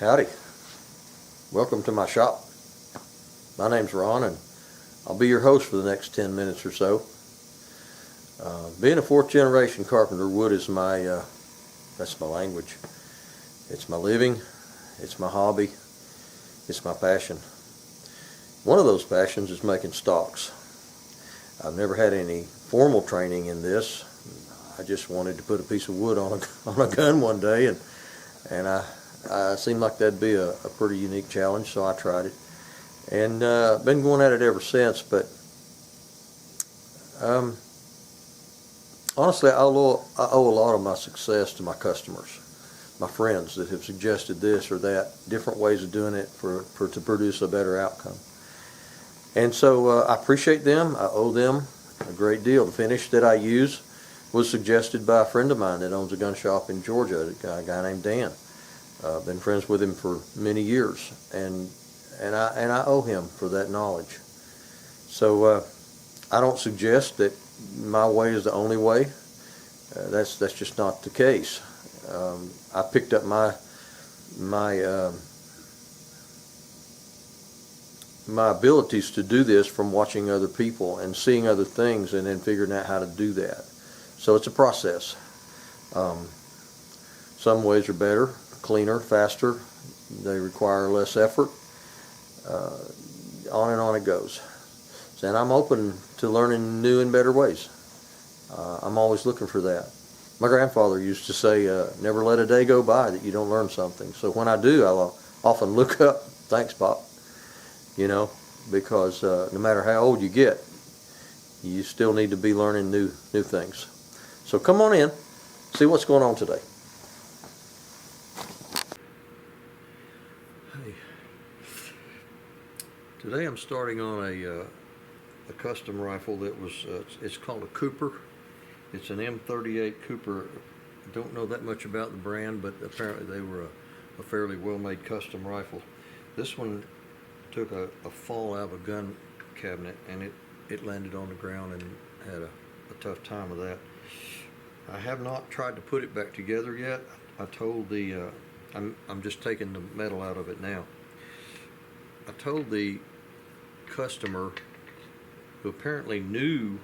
Howdy. Welcome to my shop. My name's Ron and I'll be your host for the next 10 minutes or so. Being a fourth generation carpenter, wood is that's my language. It's my living, it's my hobby, it's my passion. One of those passions is making stocks. I've never had any formal training in this. I just wanted to put a piece of wood on a gun one day, and I seemed like that'd be a pretty unique challenge, so I tried it. And been going at it ever since, but honestly, I owe a lot of my success to my customers, my friends that have suggested this or that, different ways of doing it to produce a better outcome. And so I appreciate them. I owe them a great deal. The finish that I use was suggested by a friend of mine that owns a gun shop in Georgia, a guy named Dan. Been friends with him for many years, and I owe him for that knowledge. So I don't suggest that my way is the only way. That's just not the case. I picked up my abilities to do this from watching other people and seeing other things and then figuring out how to do that. So it's a process. Some ways are better, cleaner, faster. They require less effort. On and on it goes. And I'm open to learning new and better ways. I'm always looking for that. My grandfather used to say, never let a day go by that you don't learn something. So when I do, I'll often look up, thanks, Pop, because no matter how old you get, you still need to be learning new things. So come on in, see what's going on today. Hey. Today I'm starting on a custom rifle that was, it's called a Cooper. It's an M38 Cooper. I don't know that much about the brand, but apparently they were a fairly well-made custom rifle. This one took a fall out of a gun cabinet, and it landed on the ground and had a tough time with that. I have not tried to put it back together yet. I told I'm just taking the metal out of it now. I told the customer, who apparently knew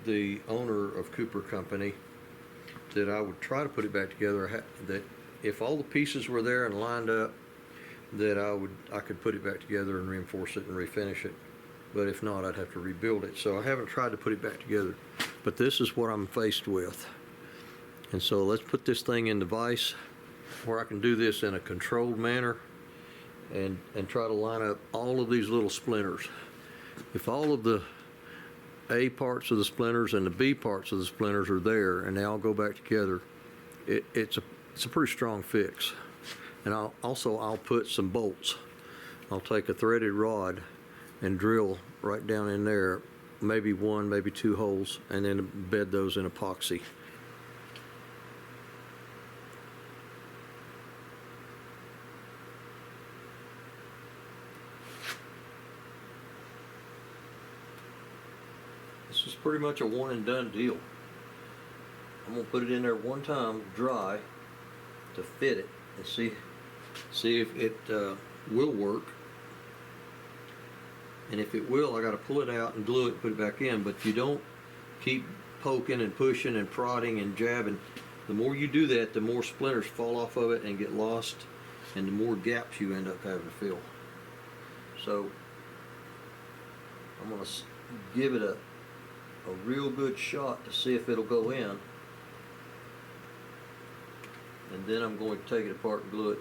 the owner of Cooper Company, that I would try to put it back together, that if all the pieces were there and lined up, that I could put it back together and reinforce it and refinish it. But if not, I'd have to rebuild it. So I haven't tried to put it back together. But this is what I'm faced with. And so let's put this thing in the vise where I can do this in a controlled manner and try to line up all of these little splinters. If all of the A parts of the splinters and the B parts of the splinters are there and they all go back together, it's a pretty strong fix. And I'll put some bolts. I'll take a threaded rod and drill right down in there, maybe one, maybe two holes, and then bed those in epoxy. This is pretty much a one and done deal. I'm gonna put it in there one time dry to fit it and see if it will work. And if it will, I got to pull it out and glue it and put it back in. But you don't keep poking and pushing and prodding and jabbing. The more you do that, the more splinters fall off of it and get lost, and the more gaps you end up having to fill. So I'm going to give it a real good shot to see if it'll go in. And then I'm going to take it apart and glue it.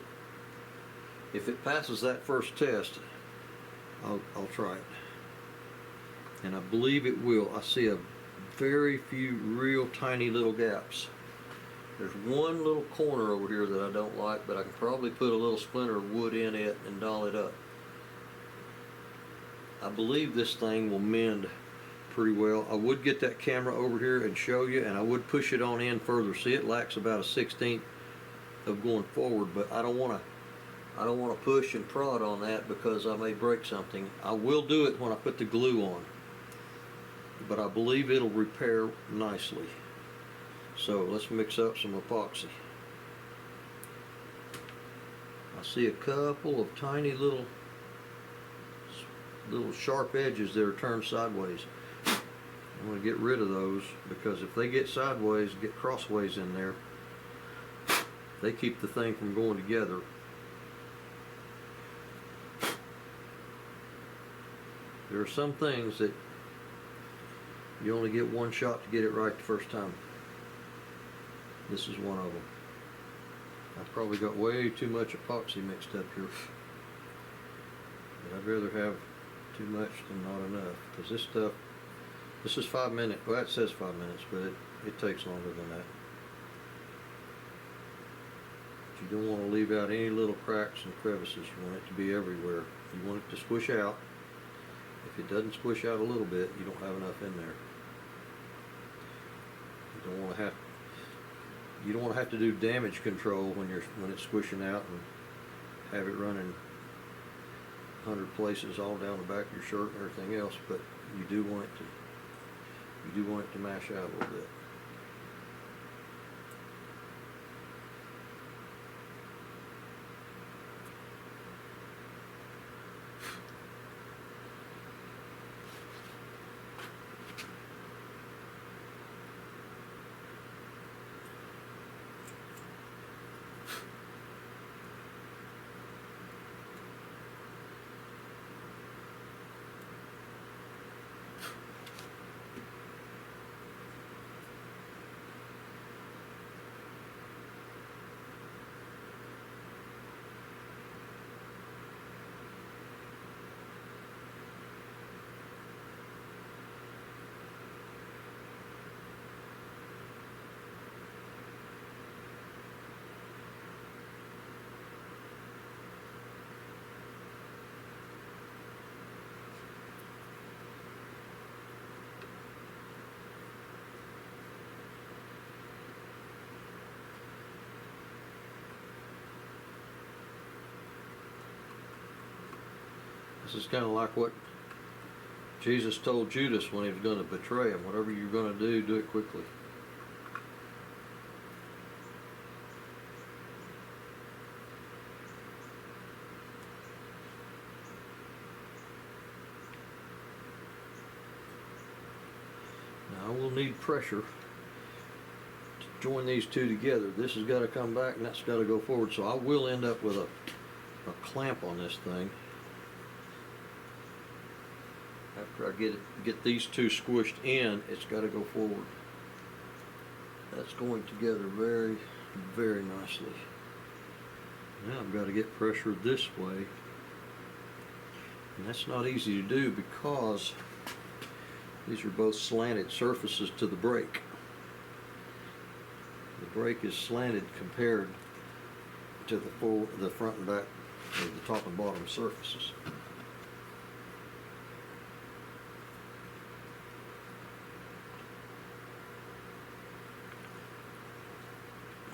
If it passes that first test, I'll try it. And I believe it will. I see a very few real tiny little gaps. There's one little corner over here that I don't like, but I can probably put a little splinter of wood in it and doll it up. I believe this thing will mend pretty well. I would get that camera over here and show you, and I would push it on in further. See, it lacks about a 1/16 of going forward, but I don't want to push and prod on that because I may break something. I will do it when I put the glue on, but I believe it'll repair nicely. So let's mix up some epoxy. I see a couple of tiny little sharp edges that are turned sideways. I'm going to get rid of those, because if they get sideways, get crossways in there, they keep the thing from going together. There are some things that you only get one shot to get it right the first time. This is one of them. I've probably got way too much epoxy mixed up here. But I'd rather have too much than not enough, because this stuff, this is 5 minutes. Well, it says 5 minutes, but it takes longer than that. But you don't want to leave out any little cracks and crevices. You want it to be everywhere. You want it to squish out. If it doesn't squish out a little bit, you don't have enough in there. You don't want to have to do damage control when it's squishing out and have it running 100 places all down the back of your shirt and everything else, but you do want it to mash out a little bit. This is kind of like what Jesus told Judas when he was going to betray him. Whatever you're going to do it quickly. Now I will need pressure to join these two together. This has got to come back and that's got to go forward. So I will end up with a clamp on this thing. After I get these two squished in, it's got to go forward. That's going together very, very nicely. Now I've got to get pressure this way. And that's not easy to do because these are both slanted surfaces to the brake. The brake is slanted compared to the front and back, or the top and bottom surfaces.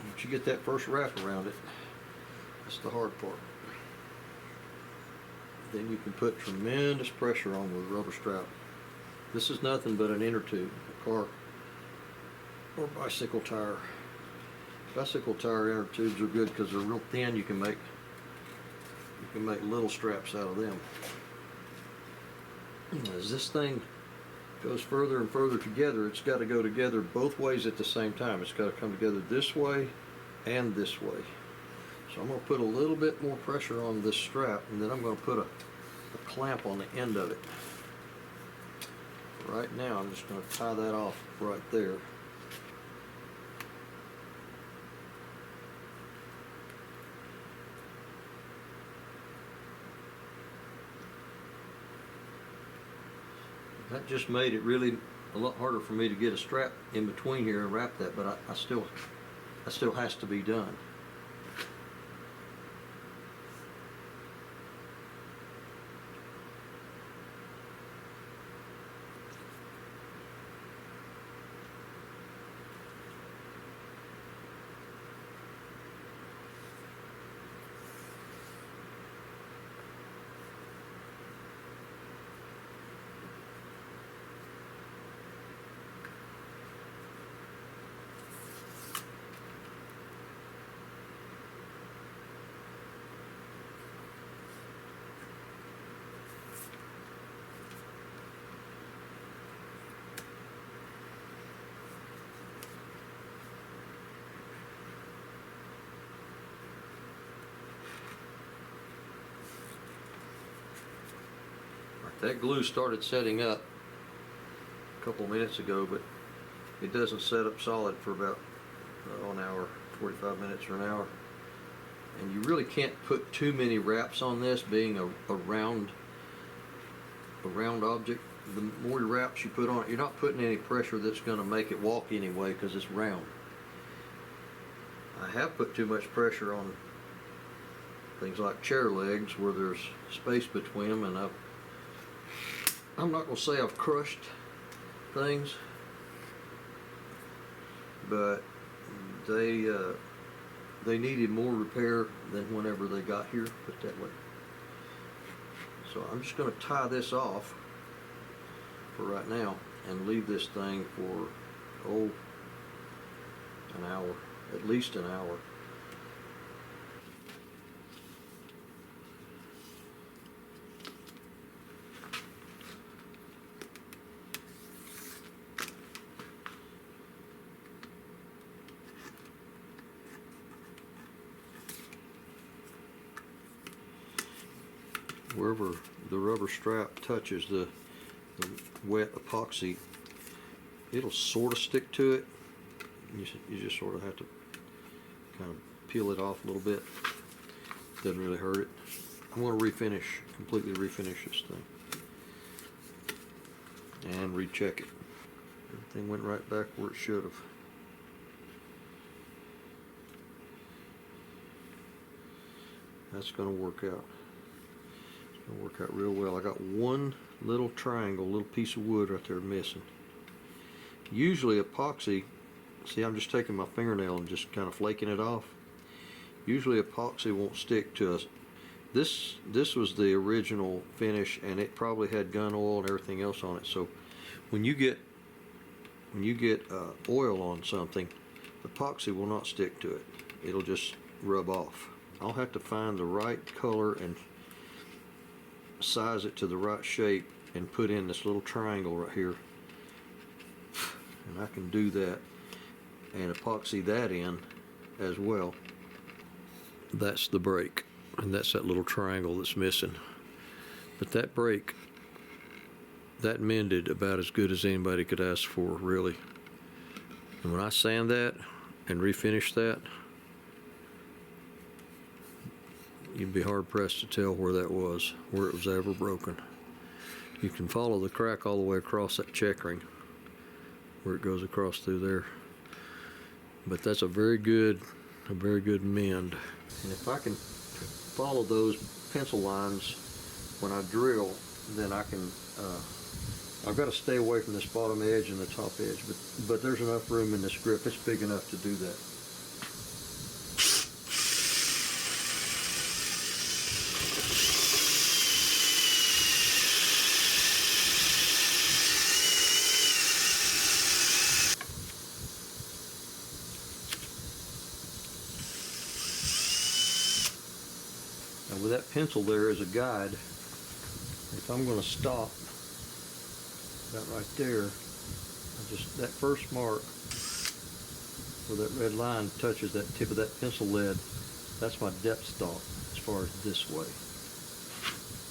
Once you get that first wrap around it, that's the hard part. Then you can put tremendous pressure on with a rubber strap. This is nothing but an inner tube, a car or bicycle tire. Bicycle tire inner tubes are good because they're real thin. You can make little straps out of them. As this thing goes further and further together, it's got to go together both ways at the same time. It's got to come together this way and this way. So I'm going to put a little bit more pressure on this strap, and then I'm going to put a clamp on the end of it. Right now I'm just going to tie that off right there. That just made it really a lot harder for me to get a strap in between here and wrap that, but that still has to be done. That glue started setting up a couple minutes ago, but it doesn't set up solid for about an hour, 45 minutes or an hour. And you really can't put too many wraps on this, being a round object. The more wraps you put on it, you're not putting any pressure that's going to make it walk anyway, because it's round. I have put too much pressure on things like chair legs where there's space between them, and I'm not going to say I've crushed things, but they needed more repair than whenever they got here, put it that way. So I'm just going to tie this off for right now and leave this thing for an hour, at least an hour. Wherever the rubber strap touches the wet epoxy, it'll sort of stick to it. You just sort of have to kind of peel it off a little bit. Doesn't really hurt it. I'm going to completely refinish this thing and recheck it. Everything went right back where it should have. That's going to work out. It'll work out real well. I got one little triangle, little piece of wood right there missing. Usually epoxy, see, I'm just taking my fingernail and just kind of flaking it off. Usually epoxy won't stick to us. This was the original finish, and it probably had gun oil and everything else on it. So when you get oil on something, epoxy will not stick to it. It'll just rub off. I'll have to find the right color and size it to the right shape and put in this little triangle right here, and I can do that and epoxy that in as well. That's the break, and that's that little triangle that's missing. But that break, that mended about as good as anybody could ask for, really. And when I sand that and refinish that, you'd be hard pressed to tell where it was ever broken. You can follow the crack all the way across that checkering where it goes across through there. But that's a very good mend. And if I can follow those pencil lines when I drill, then I can, I've got to stay away from this bottom edge and the top edge, but there's enough room in this grip. It's big enough to do that. And with that pencil there as a guide, if I'm going to stop about right there, just that first mark where that red line touches that tip of that pencil lead, that's my depth stop as far as this way.